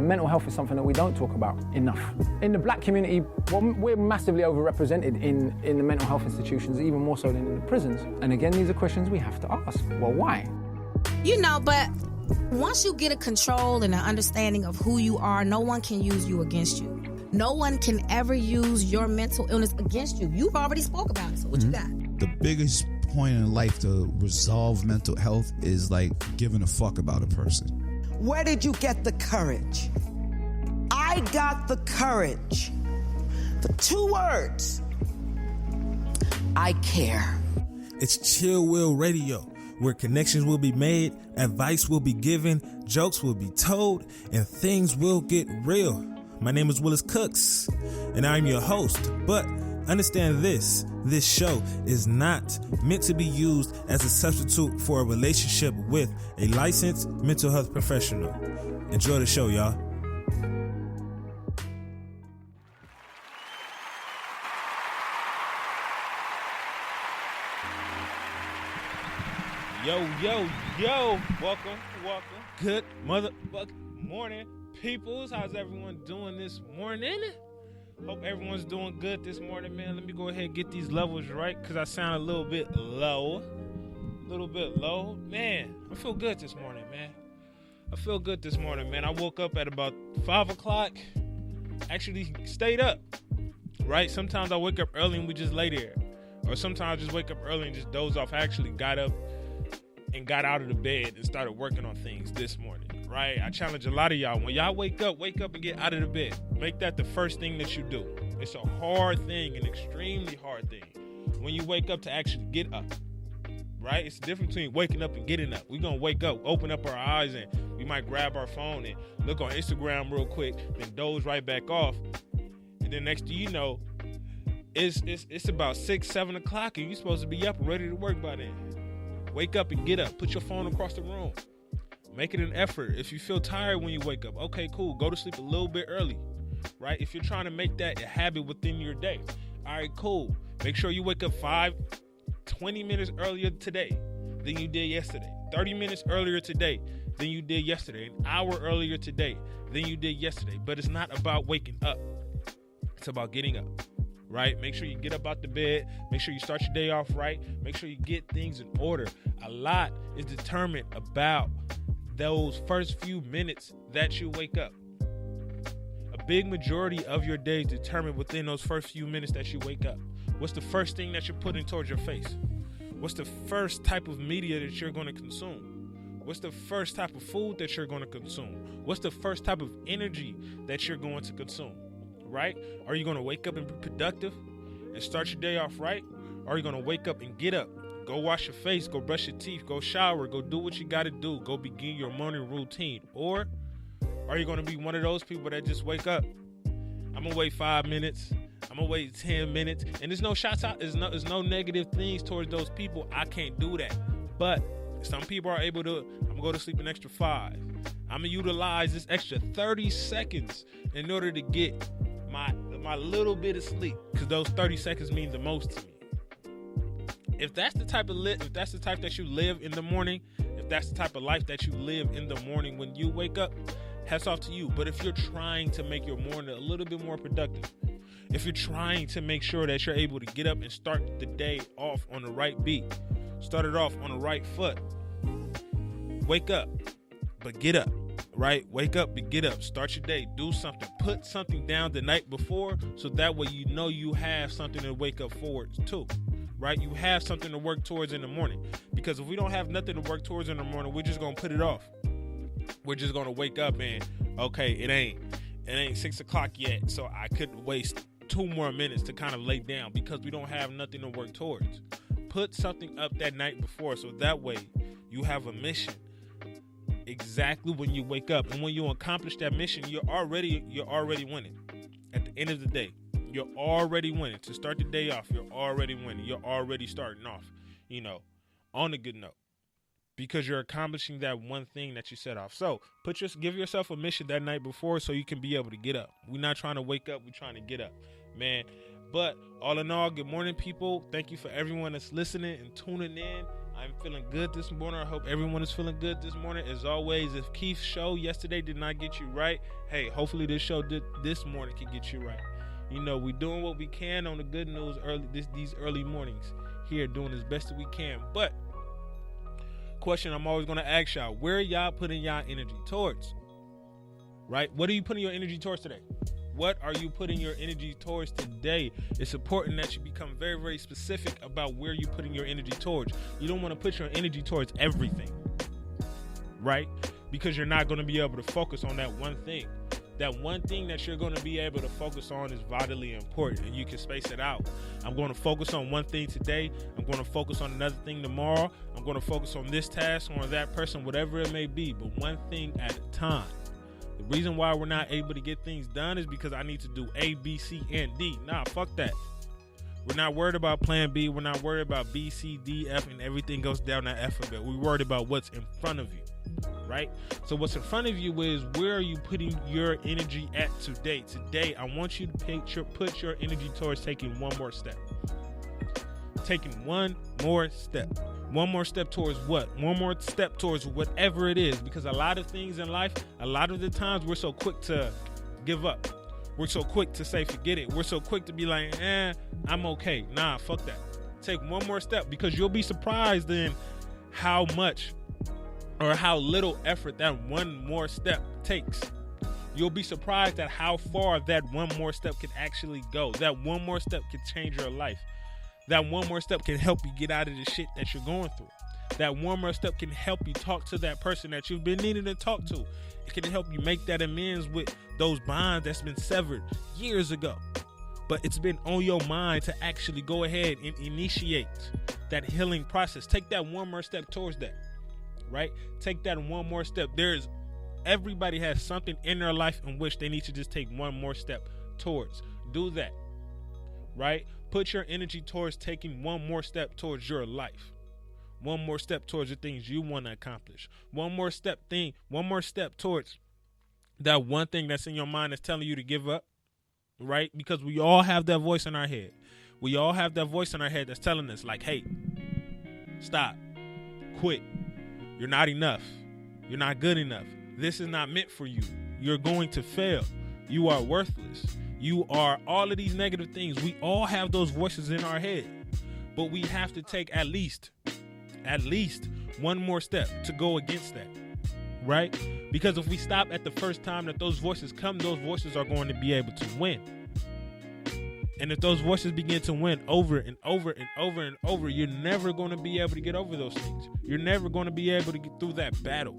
and mental health is something that we don't talk about enough. In the black community, well, we're massively overrepresented in the mental health institutions, even more so than in the prisons. And again, these are questions we have to ask. Well, why? But once you get a control and an understanding of who you are, no one can use you against you. No one can ever use your mental illness against you. You've already spoke about it, so what you got? The biggest point in life to resolve mental health is like giving a fuck about a person. Where did you get the courage? I got the courage for 2 words. I care. It's Chill Will Radio, where connections will be made, advice will be given, jokes will be told, and things will get real. My name is Willis Cooks, and I'm your host. But understand this show is not meant to be used as a substitute for a relationship with a licensed mental health professional. Enjoy the show, y'all. Yo, welcome. Good motherfucking morning, peoples. How's everyone doing this morning? Hope everyone's doing good this morning, man. Let me go ahead and get these levels right, because I sound a little bit low. Man, I feel good this morning, man. I woke up at about 5 o'clock. Actually stayed up, right? Sometimes I wake up early and we just lay there. Or sometimes I just wake up early and just doze off. I actually got up and got out of the bed and started working on things this morning, right? I challenge a lot of y'all. When y'all wake up and get out of the bed. Make that the first thing that you do. It's a hard thing, an extremely hard thing, when you wake up to actually get up, right? It's the difference between waking up and getting up. We're going to wake up, open up our eyes, and we might grab our phone and look on Instagram real quick, then doze right back off. And then next thing you know, it's about 6, 7 o'clock, and you're supposed to be up and ready to work by then. Wake up and get up. Put your phone across the room. Make it an effort. If you feel tired when you wake up, okay, cool. Go to sleep a little bit early, right? If you're trying to make that a habit within your day, all right, cool. Make sure you wake up 20 minutes earlier today than you did yesterday. 30 minutes earlier today than you did yesterday. An hour earlier today than you did yesterday. But it's not about waking up. It's about getting up. Right? Make sure you get up out the bed. Make sure you start your day off right. Make sure you get things in order. A lot is determined about those first few minutes that you wake up. A big majority of your day is determined within those first few minutes that you wake up. What's the first thing that you're putting towards your face? What's the first type of media that you're going to consume? What's the first type of food that you're going to consume? What's the first type of energy that you're going to consume? Right? Are you going to wake up and be productive and start your day off right? Or are you going to wake up and get up, go wash your face, go brush your teeth, go shower, go do what you got to do, go begin your morning routine? Or are you going to be one of those people that just wake up? I'm going to wait 5 minutes. I'm going to wait 10 minutes. And there's no shots out. There's no negative things towards those people. I can't do that. But some people are able to. I'm going to go to sleep an extra 5. I'm going to utilize this extra 30 seconds in order to get my little bit of sleep, because those 30 seconds mean the most to me. If that's the type that you live in the morning, if that's the type of life that you live in the morning when you wake up, hats off to you. But if you're trying to make your morning a little bit more productive, if you're trying to make sure that you're able to get up and start the day off on the right beat, start it off on the right foot, wake up, but get up. Right? Wake up and get up. Start your day. Do something. Put something down the night before, so that way you know you have something to wake up forward to. Right? You have something to work towards in the morning. Because if we don't have nothing to work towards in the morning, we're just going to put it off. We're just going to wake up and, okay, it ain't 6 o'clock yet, so I couldn't waste 2 more minutes to kind of lay down, because we don't have nothing to work towards. Put something up that night before, so that way you have a mission exactly when you wake up. And when you accomplish that mission, you're already winning. At the end of the day, you're already winning. To start the day off, you're already winning. You're already starting off, on a good note, because you're accomplishing that one thing that you set off. So give yourself a mission that night before, so you can be able to get up. We're not trying to wake up, we're trying to get up, man. But all in all, good morning, people. Thank you for everyone that's listening and tuning in. I'm feeling good this morning. I hope everyone is feeling good this morning. As always, if Keith's show yesterday did not get you right, hey, hopefully this show this morning can get you right. You know, we're doing what we can on the good news these early mornings here, doing as best as we can. But question I'm always going to ask y'all, where are y'all putting y'all energy towards? Right? What are you putting your energy towards today? What are you putting your energy towards today? It's important that you become very, very specific about where you're putting your energy towards. You don't want to put your energy towards everything, right? Because you're not going to be able to focus on that one thing. That one thing that you're going to be able to focus on is vitally important, and you can space it out. I'm going to focus on one thing today. I'm going to focus on another thing tomorrow. I'm going to focus on this task or that person, whatever it may be, but one thing at a time. The reason why we're not able to get things done is because I need to do A, B, C, and D. Nah, fuck that. We're not worried about plan B. We're not worried about B, C, D, F, and everything goes down that alphabet. We're worried about what's in front of you, right? So what's in front of you is, where are you putting your energy at today? Today, I want you to put your energy towards taking one more step. Taking one more step. One more step towards what? One more step towards whatever it is. Because a lot of things in life, a lot of the times we're so quick to give up. We're so quick to say, forget it. We're so quick to be like, I'm okay. Nah, fuck that. Take one more step, because you'll be surprised in how much or how little effort that one more step takes. You'll be surprised at how far that one more step can actually go. That one more step can change your life. That one more step can help you get out of the shit that you're going through. That one more step can help you talk to that person that you've been needing to talk to. It can help you make that amends with those bonds that's been severed years ago. But it's been on your mind to actually go ahead and initiate that healing process. Take that one more step towards that, right? Take that one more step. Everybody has something in their life in which they need to just take one more step towards. Do that, right? Put your energy towards taking one more step towards your life. One more step towards the things you want to accomplish. One more step towards that one thing that's in your mind that's telling you to give up, right? Because we all have that voice in our head. We all have that voice in our head that's telling us, like, hey, stop, quit. You're not enough. You're not good enough. This is not meant for you. You're going to fail. You are worthless. You are all of these negative things. We all have those voices in our head, but we have to take at least one more step to go against that, right? Because if we stop at the first time that those voices come, those voices are going to be able to win. And if those voices begin to win over and over and over and over, you're never going to be able to get over those things. You're never going to be able to get through that battle.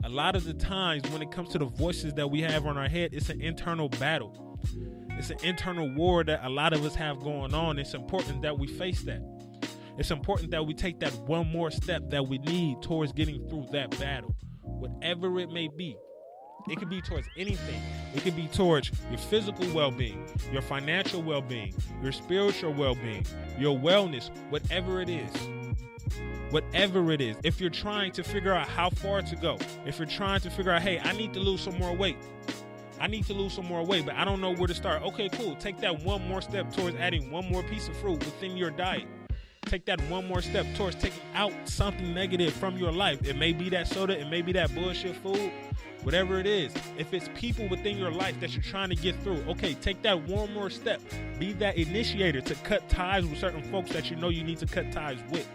A lot of the times when it comes to the voices that we have on our head, it's an internal battle. It's an internal war that a lot of us have going on. It's important that we face that. It's important that we take that one more step that we need towards getting through that battle. Whatever it may be. It could be towards anything. It could be towards your physical well-being, your financial well-being, your spiritual well-being, your wellness, whatever it is. Whatever it is. If you're trying to figure out how far to go, if you're trying to figure out, hey, I need to lose some more weight. I need to lose some more weight, but I don't know where to start. Okay, cool. Take that one more step towards adding one more piece of fruit within your diet. Take that one more step towards taking out something negative from your life. It may be that soda, it may be that bullshit food, whatever it is. If it's people within your life that you're trying to get through, okay, take that one more step. Be that initiator to cut ties with certain folks that you know you need to cut ties with,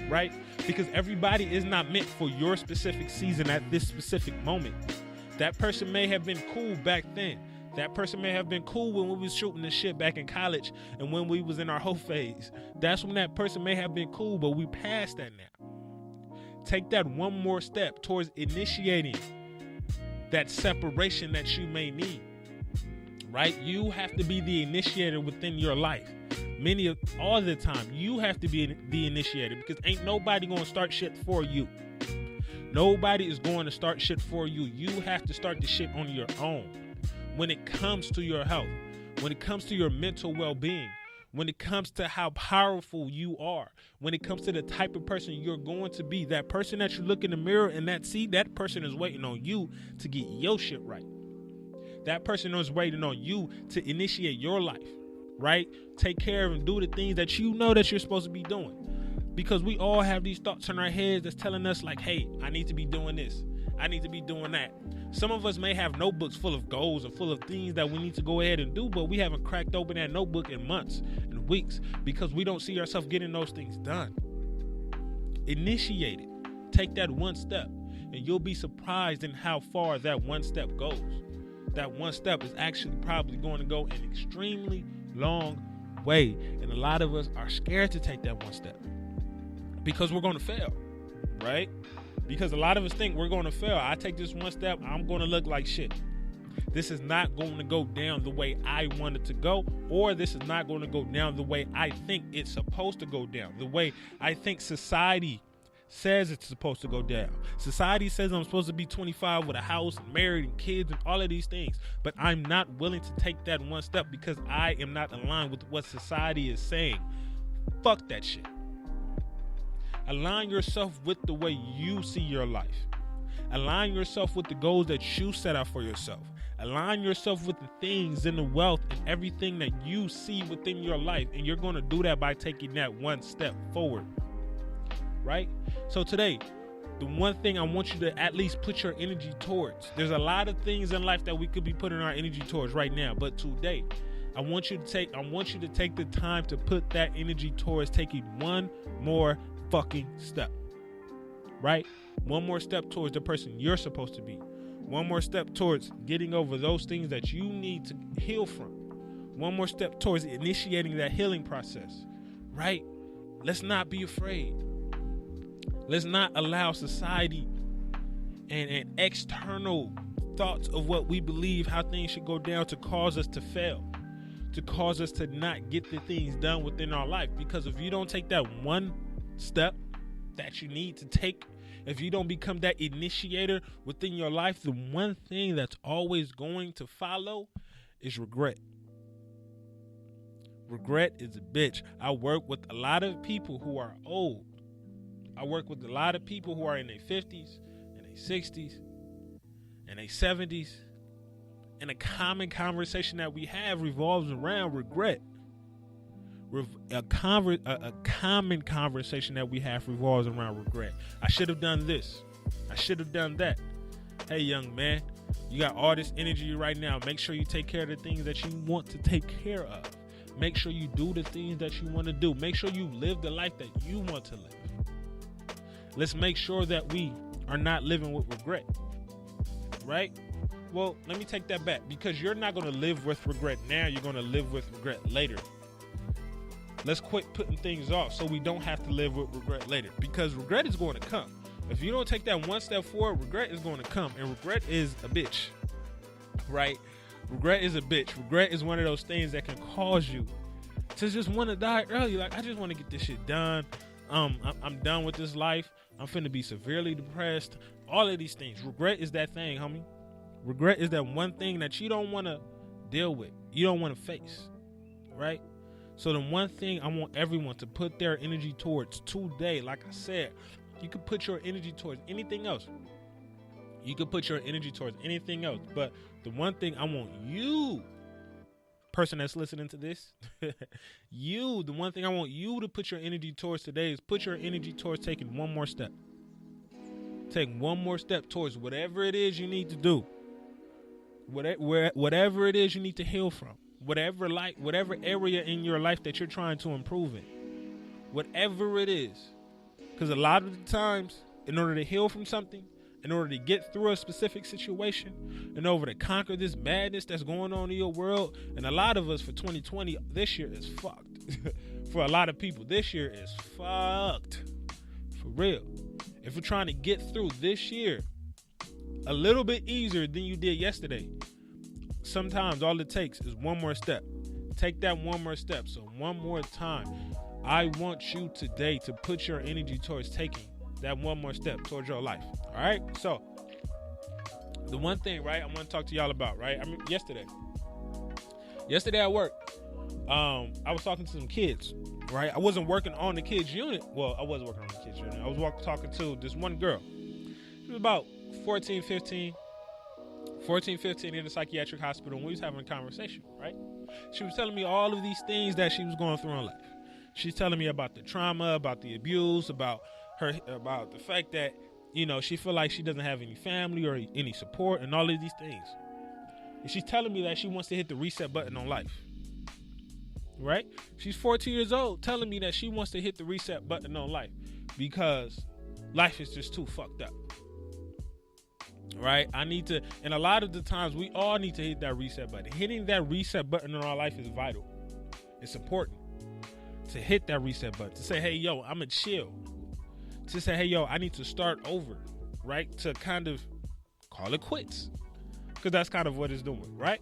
right? Because everybody is not meant for your specific season at this specific moment. That person may have been cool back then. That person may have been cool when we was shooting the shit back in college and when we was in our whole phase. That's when that person may have been cool, but we past that now. Take that one more step towards initiating that separation that you may need, right? You have to be the initiator within your life. All the time, you have to be the initiator, because ain't nobody going to start shit for you. Nobody is going to start shit for you. You have to start the shit on your own. When it comes to your health, when it comes to your mental well-being, when it comes to how powerful you are, when it comes to the type of person you're going to be, that person that you look in the mirror and that person is waiting on you to get your shit right. That person is waiting on you to initiate your life, right? Take care of and do the things that you know that you're supposed to be doing. Because we all have these thoughts in our heads that's telling us like, hey, I need to be doing this. I need to be doing that. Some of us may have notebooks full of goals and full of things that we need to go ahead and do, but we haven't cracked open that notebook in months and weeks because we don't see ourselves getting those things done. Initiate it. Take that one step, and you'll be surprised in how far that one step goes. That one step is actually probably going to go an extremely long way, and a lot of us are scared to take that one step because we're going to fail, right? Because a lot of us think we're going to fail. I take this one step, I'm going to look like shit. This is not going to go down the way I want it to go, or this is not going to go down the way I think it's supposed to go down, the way I think society says it's supposed to go down. Society says I'm supposed to be 25 with a house and married and kids and all of these things, but I'm not willing to take that one step because I am not aligned with what society is saying. Fuck that shit. Align yourself with the way you see your life. Align yourself with the goals that you set out for yourself. Align yourself with the things and the wealth and everything that you see within your life. And you're going to do that by taking that one step forward. Right? So today, the one thing I want you to at least put your energy towards. There's a lot of things in life that we could be putting our energy towards right now. But today, I want you to take the time to put that energy towards taking one more fucking step. Right? One more step towards the person you're supposed to be. One more step towards getting over those things that you need to heal from. One more step towards initiating that healing process. Right? Let's not be afraid. Let's not allow society and external thoughts of what we believe how things should go down to cause us to fail, to cause us to not get the things done within our life. Because if you don't take that one step that you need to take, if you don't become that initiator within your life, the one thing that's always going to follow is regret. Regret is a bitch. I work with a lot of people who are old. I work with a lot of people who are in their 50s and their 60s and their 70s. And a common conversation that we have revolves around regret. A common conversation that we have revolves around regret. I should have done this. I should have done that. Hey, young man, you got all this energy right now. Make sure you take care of the things that you want to take care of. Make sure you do the things that you want to do. Make sure you live the life that you want to live. Let's make sure that we are not living with regret. Right? Well, let me take that back. Because you're not going to live with regret now. You're going to live with regret later. Let's quit putting things off so we don't have to live with regret later. Because regret is going to come. If you don't take that one step forward, regret is going to come. And regret is a bitch. Right? Regret is a bitch. Regret is one of those things that can cause you to just want to die early. Like, I just want to get this shit done. I'm done with this life. I'm finna be severely depressed. All of these things. Regret is that thing, homie. Regret is that one thing that you don't want to deal with. You don't want to face. Right? So the one thing I want everyone to put their energy towards today, like I said, you could put your energy towards anything else. You could put your energy towards anything else. But the one thing I want you, person that's listening to this, the one thing I want you to put your energy towards today is put your energy towards taking one more step. Take one more step towards whatever it is you need to do. Whatever it is you need to heal from. Whatever area in your life that you're trying to improve in. Whatever it is. Because a lot of the times, in order to heal from something, in order to get through a specific situation, in order to conquer this madness that's going on in your world, and a lot of us for 2020, this year is fucked. For a lot of people, this year is fucked. For real. If you're trying to get through this year a little bit easier than you did yesterday, sometimes all it takes is one more step. Take that one more step. So one more time, I want you today to put your energy towards taking that one more step towards your life. All right? So the one thing, right, I want to talk to y'all about, right? I mean, yesterday at work, I was talking to some kids, right? I wasn't working on the kids unit. Well, I was working on the kids unit. I was talking to this one girl. She was about 14, 15 in a psychiatric hospital, and we was having a conversation, right? She was telling me all of these things that she was going through in life. She's telling me about the trauma, about the abuse, about the fact that, you know, she feel like she doesn't have any family or any support and all of these things. And she's telling me that she wants to hit the reset button on life. Right? She's 14 years old telling me that she wants to hit the reset button on life because life is just too fucked up. Right? I need to, and a lot of the times we all need to hit that reset button. Hitting that reset button in our life is vital. It's important to hit that reset button, to say, hey, yo, I'm going to chill. To say, hey, yo, I need to start over, right? To kind of call it quits. Because that's kind of what it's doing, right?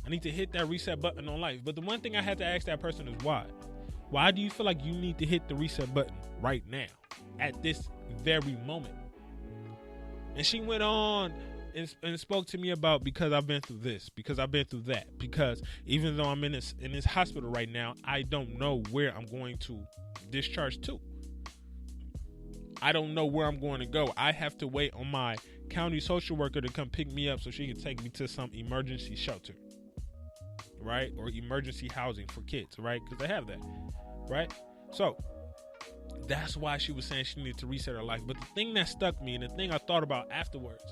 I need to hit that reset button on life. But the one thing I had to ask that person is why? Why do you feel like you need to hit the reset button right now, at this very moment? And she went on and spoke to me about, because I've been through this, because I've been through that, because even though I'm in this hospital right now, I don't know where I'm going to discharge to. I don't know where I'm going to go. I have to wait on my county social worker to come pick me up so she can take me to some emergency shelter, right? Or emergency housing for kids, right? Because they have that, right? So that's why she was saying she needed to reset her life. But the thing that stuck me, and the thing I thought about afterwards,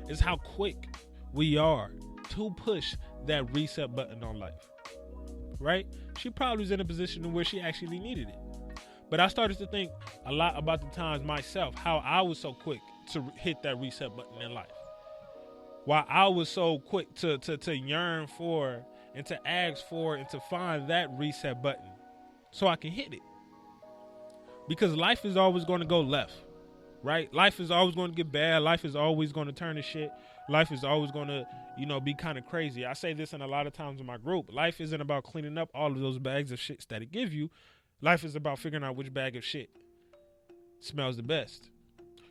is how quick we are to push that reset button on life, right? She probably was in a position where she actually needed it. But I started to think a lot about the times myself, how I was so quick to hit that reset button in life. Why I was so quick to yearn for and to ask for and to find that reset button so I can hit it. Because life is always going to go left, right? Life is always going to get bad. Life is always going to turn to shit. Life is always going to, be kind of crazy. I say this in a lot of times in my group. Life isn't about cleaning up all of those bags of shits that it gives you. Life is about figuring out which bag of shit smells the best.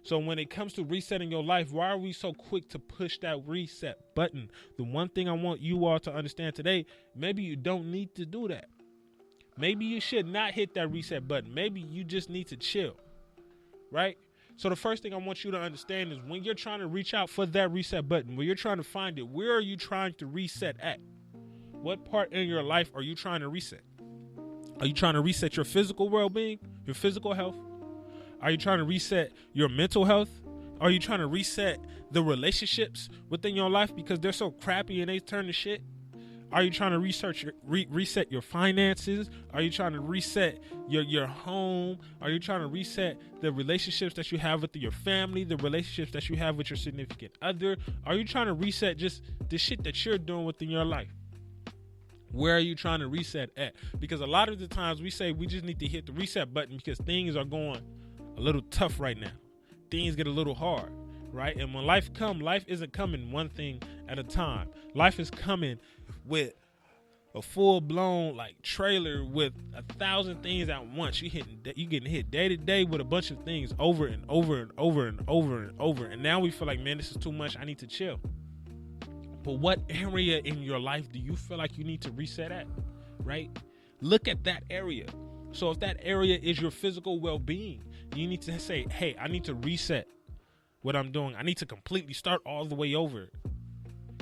So when it comes to resetting your life, why are we so quick to push that reset button? The one thing I want you all to understand today, maybe you don't need to do that. Maybe you should not hit that reset button. Maybe you just need to chill, right? So the first thing I want you to understand is when you're trying to reach out for that reset button, when you're trying to find it, where are you trying to reset at? What part in your life are you trying to reset? Are you trying to reset your physical well-being, your physical health? Are you trying to reset your mental health? Are you trying to reset the relationships within your life because they're so crappy and they turn to shit? Are you trying to reset your finances? Are you trying to reset your home? Are you trying to reset the relationships that you have with your family, the relationships that you have with your significant other? Are you trying to reset just the shit that you're doing within your life? Where are you trying to reset at? Because a lot of the times we say we just need to hit the reset button because things are going a little tough right now. Things get a little hard, right? And when life comes, life isn't coming one thing at a time. Life is coming with a full-blown trailer with 1,000 things at once. You getting hit day to day with a bunch of things over and over and over and over and over. And now we feel like, man, this is too much. I need to chill. But what area in your life do you feel like you need to reset at, right? Look at that area. So if that area is your physical well-being, you need to say, hey, I need to reset what I'm doing. I need to completely start all the way over.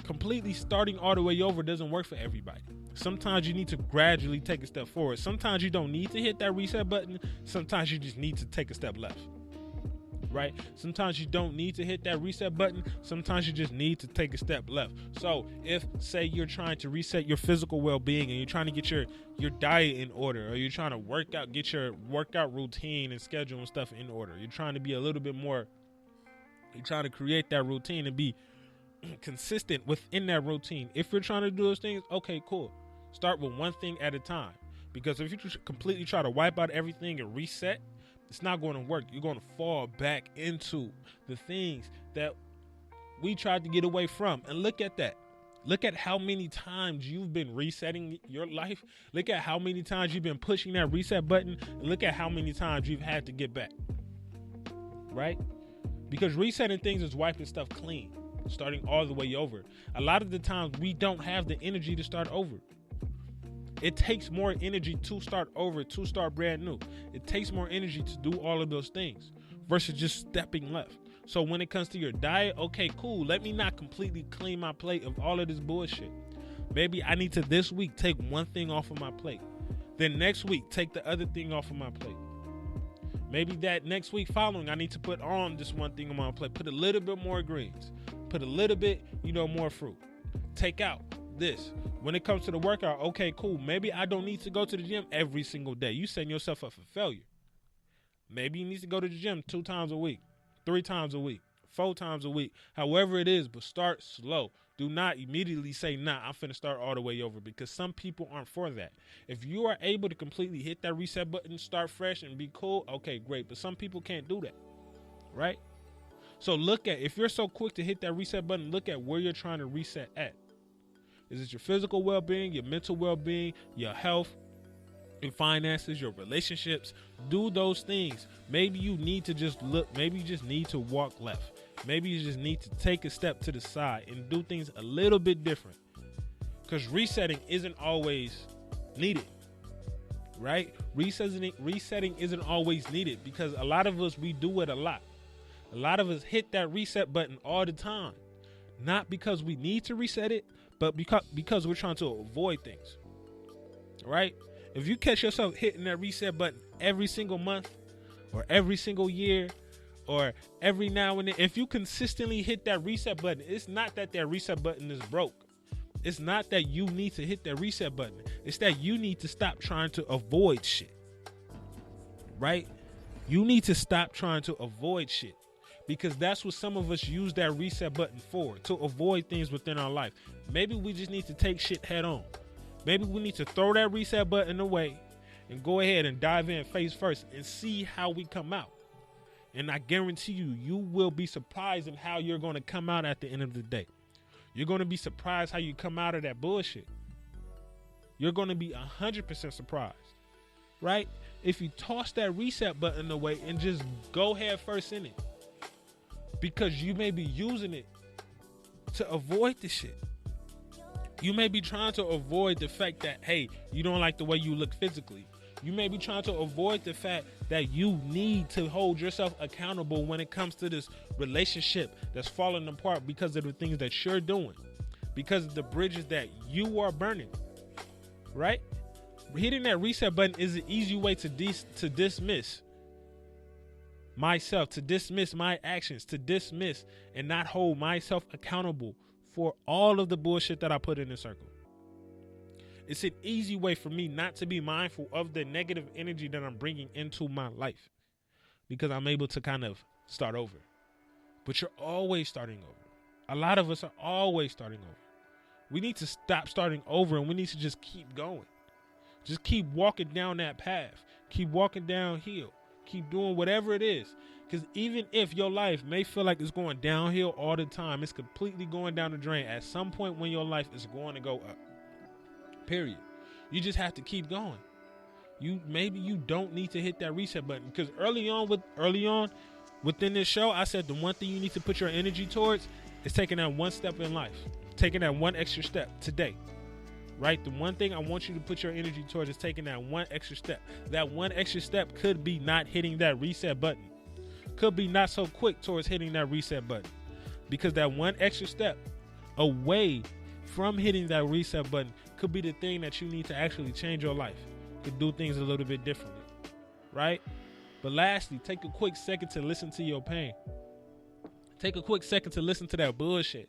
Completely starting all the way over doesn't work for everybody. Sometimes you need to gradually take a step forward. Sometimes you don't need to hit that reset button. Sometimes you just need to take a step left. Right? Sometimes you don't need to hit that reset button. Sometimes you just need to take a step left. So if, say, you're trying to reset your physical well-being and you're trying to get your diet in order, or you're trying to get your workout routine and schedule and stuff in order, you're trying to be a little bit more, you're trying to create that routine and be consistent within that routine. If you're trying to do those things, okay, cool. Start with one thing at a time. Because if you just completely try to wipe out everything and reset, it's not going to work. You're going to fall back into the things that we tried to get away from. And look at that. Look at how many times you've been resetting your life. Look at how many times you've been pushing that reset button. And look at how many times you've had to get back. Right? Because resetting things is wiping stuff clean, starting all the way over. A lot of the times we don't have the energy to start over. It takes more energy to start over, to start brand new. It takes more energy to do all of those things versus just stepping left. So when it comes to your diet, okay, cool. Let me not completely clean my plate of all of this bullshit. Maybe I need to this week take one thing off of my plate. Then next week, take the other thing off of my plate. Maybe that next week following, I need to put on this one thing on my plate. Put a little bit more greens. Put a little bit, more fruit. Take out this. When it comes to the workout, okay, cool. Maybe I don't need to go to the gym every single day. You setting yourself up for failure. Maybe you need to go to the gym 2 times a week, 3 times a week, 4 times a week, however it is, but start slow. Do not immediately say, nah, I'm finna start all the way over, because some people aren't for that. If you are able to completely hit that reset button, start fresh and be cool, okay, great. But some people can't do that, right? So if you're so quick to hit that reset button, look at where you're trying to reset at. Is it your physical well-being, your mental well-being, your health, your finances, your relationships? Do those things. Maybe you need to just look. Maybe you just need to walk left. Maybe you just need to take a step to the side and do things a little bit different. Because resetting isn't always needed, right? Resetting isn't always needed, because a lot of us, we do it a lot. A lot of us hit that reset button all the time. Not because we need to reset it, but because we're trying to avoid things, right? If you catch yourself hitting that reset button every single month or every single year or every now and then, if you consistently hit that reset button, it's not that reset button is broke. It's not that you need to hit that reset button. It's that you need to stop trying to avoid shit, right? You need to stop trying to avoid shit, because that's what some of us use that reset button for, to avoid things within our life. Maybe we just need to take shit head on. Maybe we need to throw that reset button away and go ahead and dive in face first and see how we come out. And I guarantee you will be surprised in how you're going to come out at the end of the day. You're going to be surprised how you come out of that bullshit. You're going to be 100% surprised, right? If you toss that reset button away and just go head first in it, because you may be using it to avoid the shit. You may be trying to avoid the fact that, hey, you don't like the way you look physically. You may be trying to avoid the fact that you need to hold yourself accountable when it comes to this relationship that's falling apart because of the things that you're doing, because of the bridges that you are burning, right? Hitting that reset button is an easy way to dismiss myself, to dismiss my actions, to dismiss and not hold myself accountable for all of the bullshit that I put in the circle. It's an easy way for me not to be mindful of the negative energy that I'm bringing into my life, because I'm able to kind of start over. But you're always starting over. A lot of us are always starting over. We need to stop starting over, and we need to just keep going. Just keep walking down that path. Keep walking downhill. Keep doing whatever it is. Because even if your life may feel like it's going downhill all the time, it's completely going down the drain. At some point when your life is going to go up. Period. You just have to keep going. Maybe you don't need to hit that reset button, because early on within this show, I said the one thing you need to put your energy towards is taking that one step in life, taking that one extra step today. Right? The one thing I want you to put your energy towards is taking that one extra step. That one extra step could be not hitting that reset button. Could be not so quick towards hitting that reset button. Because that one extra step away from hitting that reset button could be the thing that you need to actually change your life. To do things a little bit differently. Right? But lastly, take a quick second to listen to your pain. Take a quick second to listen to that bullshit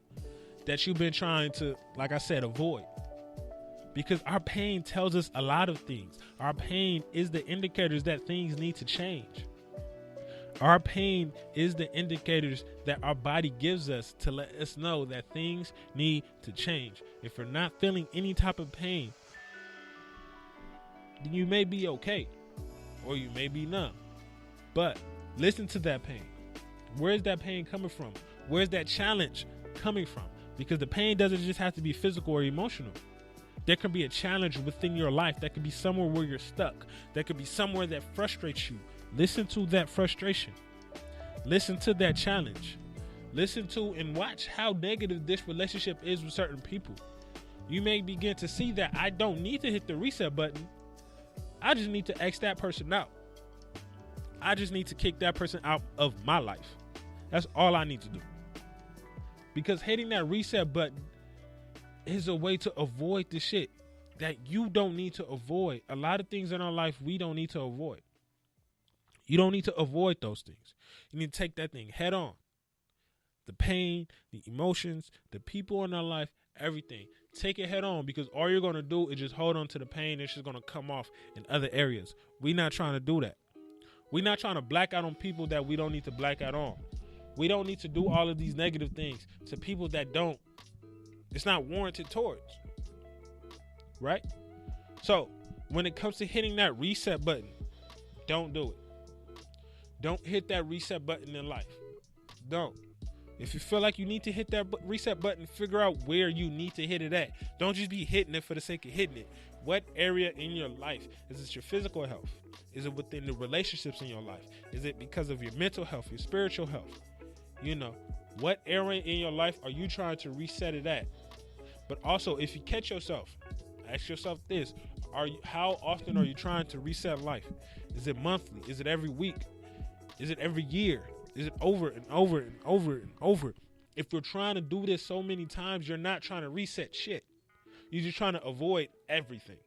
that you've been trying to, like I said, avoid. Because our pain tells us a lot of things. Our pain is the indicators that things need to change. Our pain is the indicators that our body gives us to let us know that things need to change. If you're not feeling any type of pain, then you may be okay, or you may be numb. But listen to that pain. Where's that pain coming from? Where's that challenge coming from? Because the pain doesn't just have to be physical or emotional. There can be a challenge within your life. That could be somewhere where you're stuck. That could be somewhere that frustrates you. Listen to that frustration. Listen to that challenge. Listen to and watch how negative this relationship is with certain people. You may begin to see that I don't need to hit the reset button. I just need to X that person out. I just need to kick that person out of my life. That's all I need to do. Because hitting that reset button is a way to avoid the shit that you don't need to avoid. A lot of things in our life we don't need to avoid. You don't need to avoid those things. You need to take that thing head on. The pain, the emotions, the people in our life, everything. Take it head on, because all you're going to do is just hold on to the pain. It's just going to come off in other areas. We're not trying to do that. We're not trying to black out on people that we don't need to black out on. We don't need to do all of these negative things to people that it's not warranted towards. Right? So when it comes to hitting that reset button, don't do it. Don't hit that reset button in life. Don't. If you feel like you need to hit that reset button, figure out where you need to hit it at. Don't just be hitting it for the sake of hitting it. What area in your life? Is it your physical health? Is it within the relationships in your life? Is it because of your mental health, your spiritual health? You know, what area in your life are you trying to reset it at? But also, if you catch yourself, ask yourself this: how often are you trying to reset life? Is it monthly? Is it every week? Is it every year? Is it over and over and over and over? If you're trying to do this so many times, you're not trying to reset shit. You're just trying to avoid everything.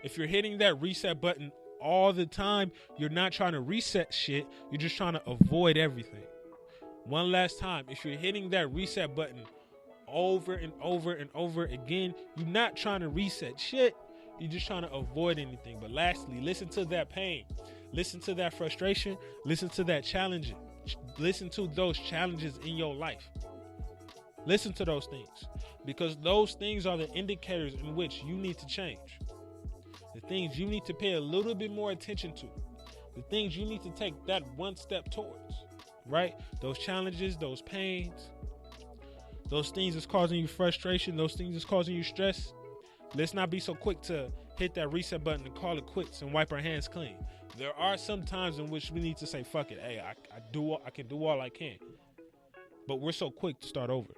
If you're hitting that reset button all the time, you're not trying to reset shit. You're just trying to avoid everything. One last time, if you're hitting that reset button over and over and over again, you're not trying to reset shit. You're just trying to avoid anything. But lastly, listen to that pain. Listen to that frustration. Listen to that challenge. Listen to those challenges in your life. Listen to those things, because those things are the indicators in which you need to change. The things you need to pay a little bit more attention to. The things you need to take that one step towards, right? Those challenges, those pains, those things that's causing you frustration, those things that's causing you stress. Let's not be so quick to hit that reset button and call it quits and wipe our hands clean. There are some times in which we need to say, fuck it. Hey, I can do all I can. But we're so quick to start over.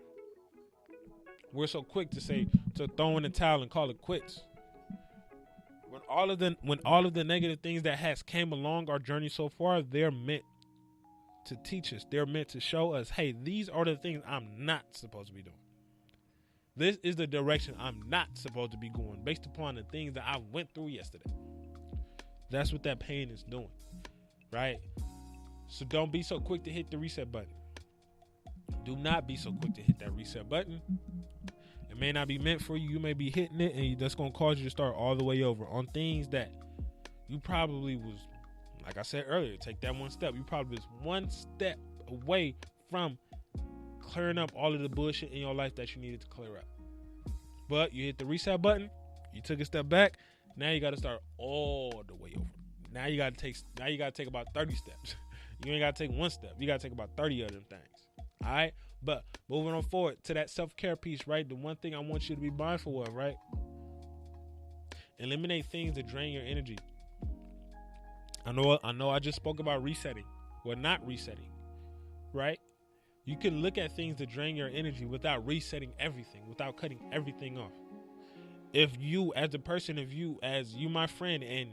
We're so quick to throw in the towel and call it quits. When all of the negative things that has came along our journey so far, they're meant to teach us. They're meant to show us, hey, these are the things I'm not supposed to be doing. This is the direction I'm not supposed to be going based upon the things that I went through yesterday. That's what that pain is doing, right? So don't be so quick to hit the reset button. Do not be so quick to hit that reset button. It may not be meant for you. You may be hitting it, and that's going to cause you to start all the way over on things that you probably was, like I said earlier, take that one step. You probably was one step away from clearing up all of the bullshit in your life that you needed to clear up. But you hit the reset button. You took a step back. Now you got to start all the way over. Now you got to take about 30 steps. You ain't got to take one step. You got to take about 30 of them things. All right? But moving on forward to that self-care piece, right? The one thing I want you to be mindful of, right? Eliminate things that drain your energy. I know I just spoke about resetting. Well, not resetting, right? You can look at things that drain your energy without resetting everything, without cutting everything off. If you, as a person, as my friend, and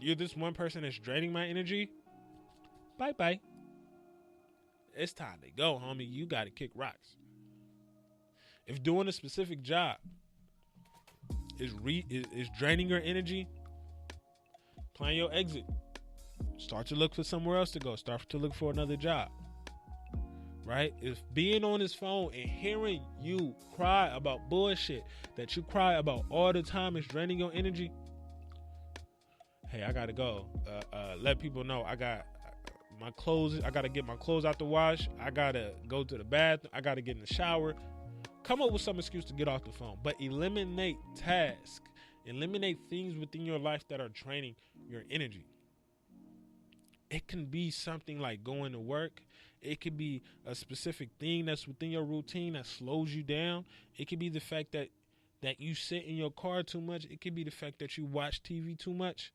you're this one person that's draining my energy, bye-bye. It's time to go, homie. You got to kick rocks. If doing a specific job is draining your energy, plan your exit. Start to look for somewhere else to go. Start to look for another job. Right? If being on his phone and hearing you cry about bullshit that you cry about all the time is draining your energy, hey, I gotta go. Let people know I got my clothes. I gotta get my clothes out the wash. I gotta go to the bathroom. I gotta get in the shower. Come up with some excuse to get off the phone, but eliminate tasks. Eliminate things within your life that are draining your energy. It can be something like going to work. It could be a specific thing that's within your routine that slows you down. It could be the fact that you sit in your car too much. It could be the fact that you watch TV too much,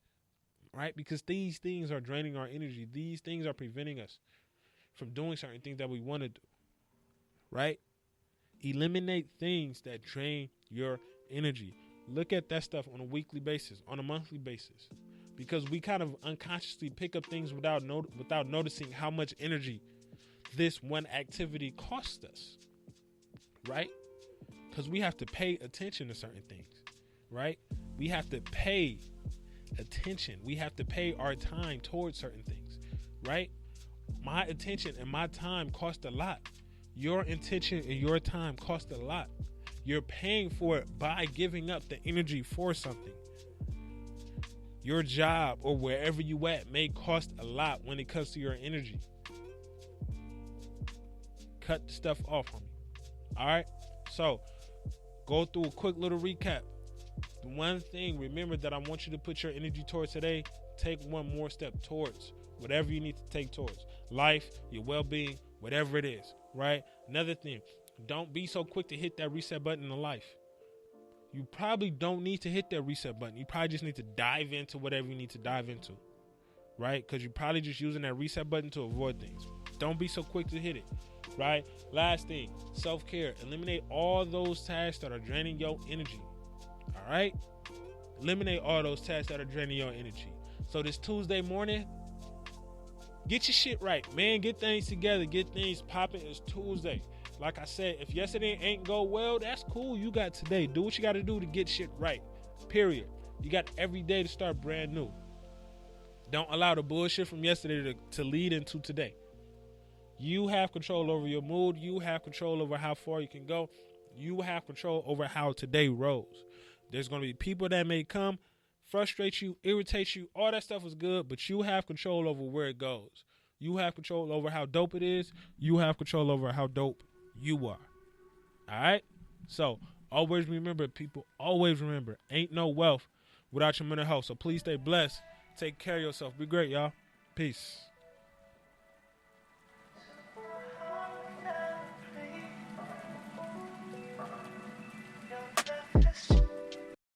right? Because these things are draining our energy. These things are preventing us from doing certain things that we want to do, right? Eliminate things that drain your energy. Look at that stuff on a weekly basis, on a monthly basis, because we kind of unconsciously pick up things without noticing how much energy this one activity costs us, right? Because we have to pay attention to certain things. right? We have to pay attention. We have to pay our time towards certain things, right? My attention and my time cost a lot. Your attention and your time cost a lot. You're paying for it by giving up the energy for something. Your job or wherever you at may cost a lot when it comes to your energy. Cut the stuff off on me. All right? So, go through a quick little recap. The one thing, remember that I want you to put your energy towards today. Take one more step towards whatever you need to take towards. Life, your well-being, whatever it is, right? Another thing, don't be so quick to hit that reset button in life. You probably don't need to hit that reset button. You probably just need to dive into whatever you need to dive into, right? Because you're probably just using that reset button to avoid things. Don't be so quick to hit it, right? Last thing, self-care. Eliminate all those tasks that are draining your energy, all right? Eliminate all those tasks that are draining your energy. So this Tuesday morning, get your shit right, man. Get things together. Get things popping. It's Tuesday. Like I said, if yesterday ain't go well, that's cool. You got today. Do what you got to do to get shit right. Period. You got every day to start brand new. Don't allow the bullshit from yesterday to lead into today. You have control over your mood. You have control over how far you can go. You have control over how today rolls. There's going to be people that may come, frustrate you, irritate you. All that stuff is good, but you have control over where it goes. You have control over how dope it is. You have control over how dope you are. All right? So always remember, people, always remember, ain't no wealth without your mental health. So please stay blessed. Take care of yourself. Be great, y'all. Peace. Your